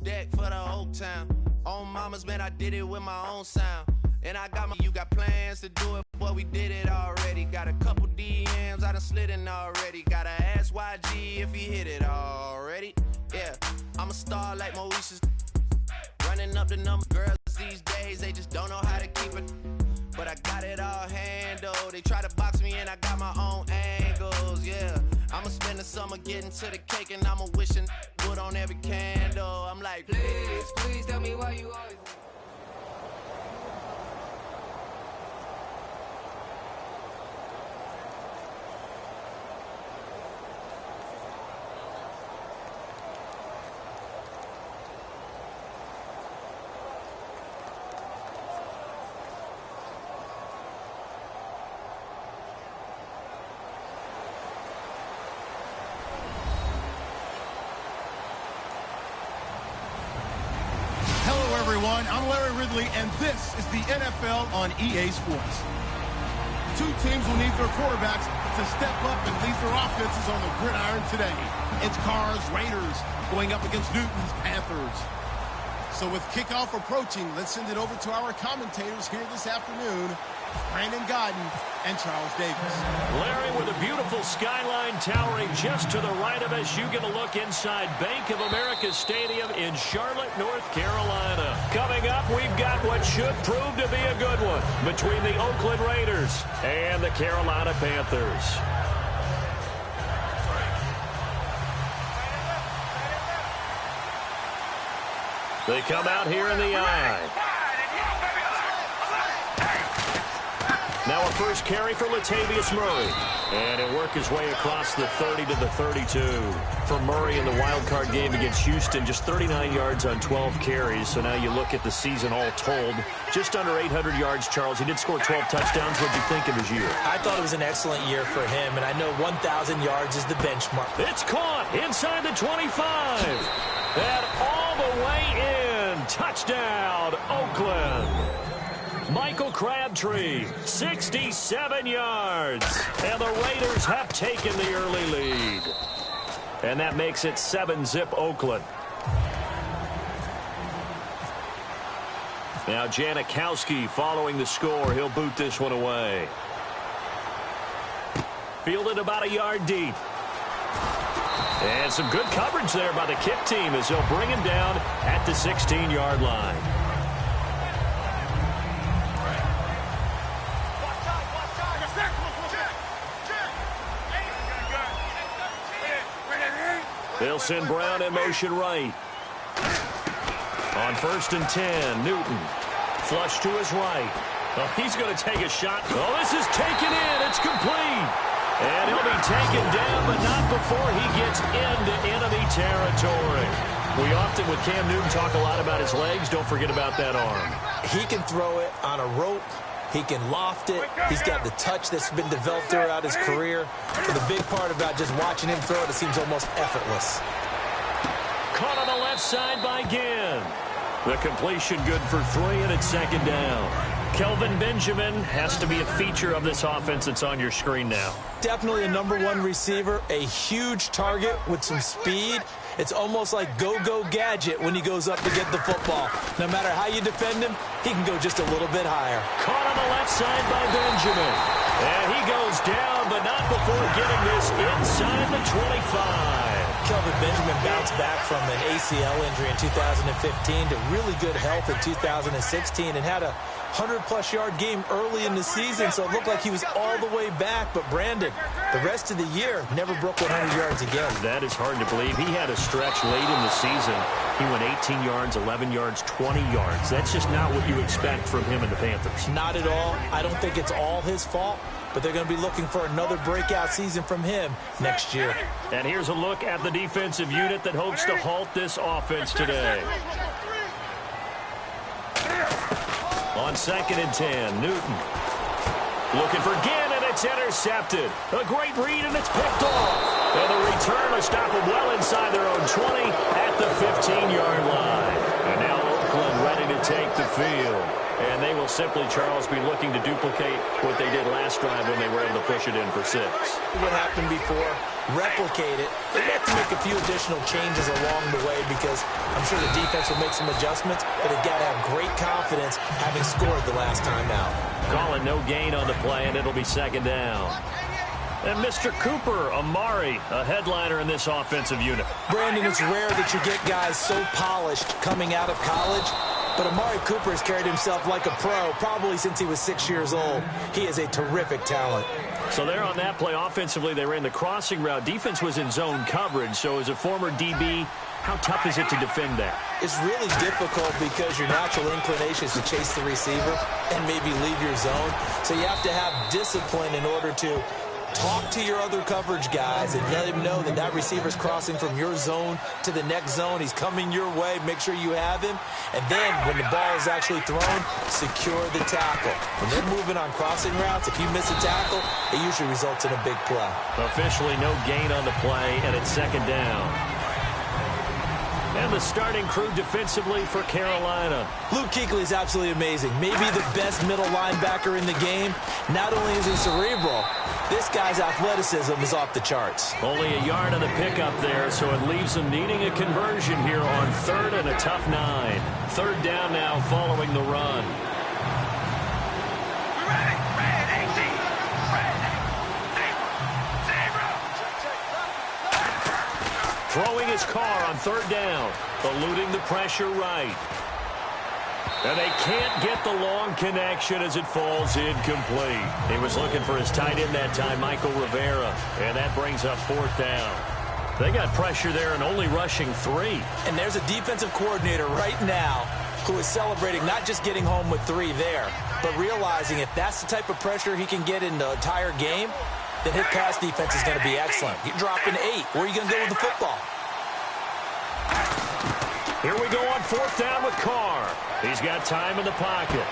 deck for the Old Town. On mamas, man, I did it with my own sound. And I got you got plans to do it, boy, we did it already. Got a couple DMs, I done slid in already. Gotta ask YG if he hit it already. Yeah, I'm a star like Moesha's. Running up the number, girls these days, they just don't know how to keep it. But I got it all handled. They try to box me and I got my own angles, yeah. I'ma spend the summer getting to the cake and I'ma wishing wood on every candle. I'm like, please, please tell me why you always... I'm Larry Ridley, and this is the NFL on EA Sports. Two teams will need their quarterbacks to step up and lead their offenses on the gridiron today. It's Carr's Raiders going up against Newton's Panthers. So with kickoff approaching, let's send it over to our commentators here this afternoon, Brandon Godden and Charles Davis. Larry, with a beautiful skyline towering just to the right of us, you get a look inside Bank of America Stadium in Charlotte, North Carolina. Coming up, we've got what should prove to be a good one between the Oakland Raiders and the Carolina Panthers. They come out here in the eye. Now a first carry for Latavius Murray. And he'll work his way across the 30 to the 32. For Murray in the wild card game against Houston, just 39 yards on 12 carries. So now you look at the season all told, just under 800 yards, Charles. He did score 12 touchdowns. What did you think of his year? I thought it was an excellent year for him, and I know 1,000 yards is the benchmark. It's caught inside the 25. And all the way in. Touchdown, Oakland. Michael Crabtree, 67 yards. And the Raiders have taken the early lead. And that makes it 7-zip Oakland. Now Janikowski following the score. He'll boot this one away. Fielded about a yard deep. And some good coverage there by the kick team as they'll bring him down at the 16-yard line. They'll send Brown in motion right. On 1st and 10, Newton. Flush to his right. Oh, he's going to take a shot. Oh, this is taken in. It's complete. And he'll be taken down, but not before he gets into enemy territory. We often, with Cam Newton, talk a lot about his legs. Don't forget about that arm. He can throw it on a rope. He can loft it. He's got the touch that's been developed throughout his career. But the big part about just watching him throw it seems almost effortless. Caught on the left side by Ginn. The completion good for 3, and it's 2nd down. Kelvin Benjamin has to be a feature of this offense that's on your screen now. Definitely a #1 receiver, a huge target with some speed. It's almost like go-go gadget when he goes up to get the football. No matter how you defend him, he can go just a little bit higher. Caught on the left side by Benjamin. And he goes down, but not before getting this inside the 25. Kelvin Benjamin bounced back from an ACL injury in 2015 to really good health in 2016 and had a 100-plus yard game early in the season, so it looked like he was all the way back. But Brandon, the rest of the year, never broke 100 yards again. That is hard to believe. He had a stretch late in the season. He went 18 yards, 11 yards, 20 yards. That's just not what you expect from him and the Panthers. Not at all. I don't think it's all his fault, but they're going to be looking for another breakout season from him next year. And here's a look at the defensive unit that hopes to halt this offense today. On 2nd and 10, Newton. Looking for Ginn, and it's intercepted. A great read, and it's picked off. And the return will stop them well inside their own 20 at the 15-yard line. And now Oakland ready to take the field. And they will simply, Charles, be looking to duplicate what they did last drive when they were able to push it in for 6. What happened before, replicate it. They have to make a few additional changes along the way because I'm sure the defense will make some adjustments, but they've got to have great confidence having scored the last time out. Calling no gain on the play, and it'll be 2nd down. And Mr. Cooper Amari, a headliner in this offensive unit. Brandon, it's rare that you get guys so polished coming out of college, but Amari Cooper has carried himself like a pro probably since he was 6 years old. He is a terrific talent. So there on that play, offensively, they ran the crossing route. Defense was in zone coverage, so as a former DB, how tough is it to defend that? It's really difficult because your natural inclination is to chase the receiver and maybe leave your zone. So you have to have discipline in order to talk to your other coverage guys and let him know that that receiver's crossing from your zone to the next zone. He's coming your way. Make sure you have him. And then when the ball is actually thrown, secure the tackle. When they're moving on crossing routes, if you miss a tackle, it usually results in a big play. Officially no gain on the play, and it's 2nd down. And the starting crew defensively for Carolina. Luke Kuechly is absolutely amazing. Maybe the best middle linebacker in the game. Not only is he cerebral, this guy's athleticism is off the charts. Only a yard on the pickup there, so it leaves them needing a conversion here on 3rd and a tough 9. 3rd down now following the run. Throwing his car on 3rd down, eluding the pressure right. And they can't get the long connection as it falls incomplete. He was looking for his tight end that time, Michael Rivera, and that brings up 4th down. They got pressure there and only rushing 3. And there's a defensive coordinator right now who is celebrating not just getting home with 3 there, but realizing if that's the type of pressure he can get in the entire game, then his pass defense is going to be excellent. You're dropping 8. Where are you going to go with the football? Here we go on 4th down with Carr. He's got time in the pocket.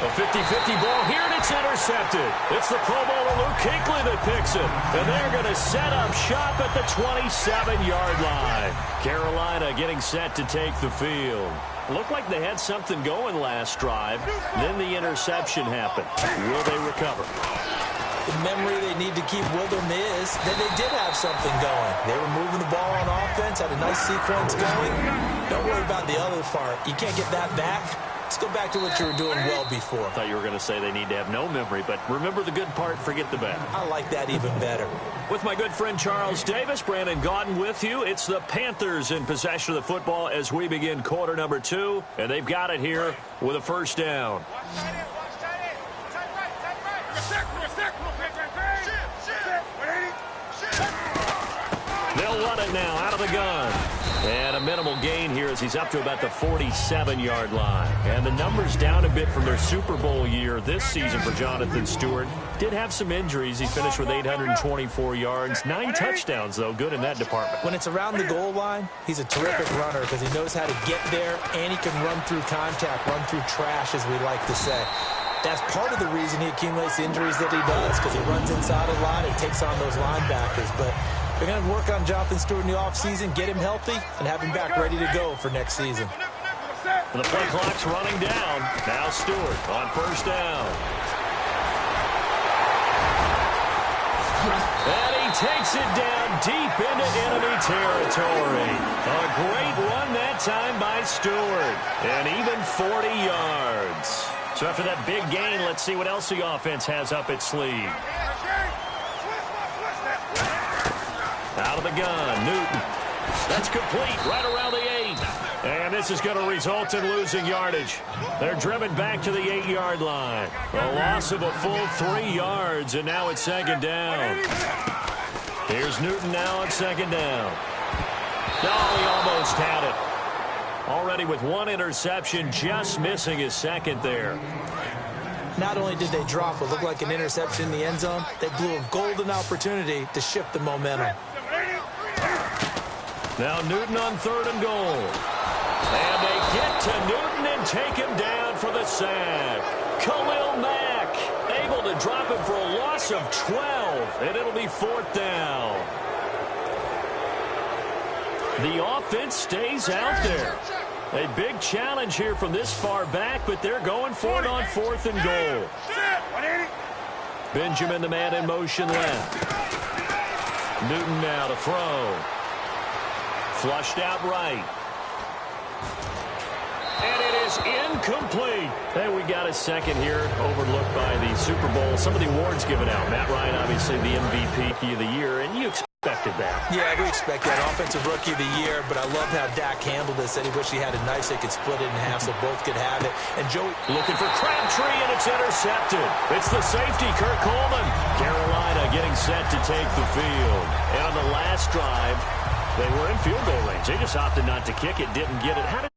A 50-50 ball here, and it's intercepted. It's the Pro Bowler Luke Kuechly that picks it. And they're going to set up shop at the 27-yard line. Carolina getting set to take the field. Looked like they had something going last drive. Then the interception happened. Will they recover? The memory they need to keep with them is that they did have something going. They were moving the ball on offense, had a nice sequence going. Don't worry about the other part. You can't get that back. Let's go back to what you were doing well before. I thought you were going to say they need to have no memory, but remember the good part, forget the bad. I like that even better. With my good friend Charles Davis, Brandon Gaudin with you. It's the Panthers in possession of the football as we begin quarter number 2, and they've got it here with a 1st down. They'll run it now out of the gun. And a minimal gain here as he's up to about the 47-yard line. And the numbers down a bit from their Super Bowl year this season for Jonathan Stewart. Did have some injuries. He finished with 824 yards. 9 touchdowns, though. Good in that department. When it's around the goal line, he's a terrific runner because he knows how to get there, and he can run through contact, run through trash, as we like to say. That's part of the reason he accumulates the injuries that he does, because he runs inside a lot and takes on those linebackers. But they're going to work on Jonathan Stewart in the offseason, get him healthy, and have him back ready to go for next season. And the play clock's running down. Now Stewart on 1st down. And he takes it down deep into enemy territory. A great run that time by Stewart. And even 40 yards. So after that big gain, let's see what else the offense has up its sleeve. Out of the gun, Newton. That's complete right around the 8. And this is going to result in losing yardage. They're driven back to the 8-yard line. A loss of a full 3 yards, and now it's 2nd down. Here's Newton now on 2nd down. Oh, he almost had it. Already with 1 interception, just missing his 2nd there. Not only did they drop what looked like an interception in the end zone, they blew a golden opportunity to shift the momentum. Now Newton on 3rd and goal. And they get to Newton and take him down for the sack. Khalil Mack able to drop him for a loss of 12, and it'll be 4th down. The offense stays out there. A big challenge here from this far back, but they're going for it on 4th and goal. Benjamin, the man in motion left. Newton now to throw. Flushed out right. And it is incomplete. And we got a second here, overlooked by the Super Bowl. Some of the awards given out. Matt Ryan, obviously, the MVP of the year, and you expected that. Yeah, we expect that. Offensive Rookie of the Year, but I love how Dak handled this. Said he wished he had a knife so he could split it in half so both could have it. And Joey looking for Crabtree, and it's intercepted. It's the safety, Kurt Coleman. Carolina getting set to take the field. And on the last drive, they were in field goal range. They just opted not to kick it, didn't get it. How did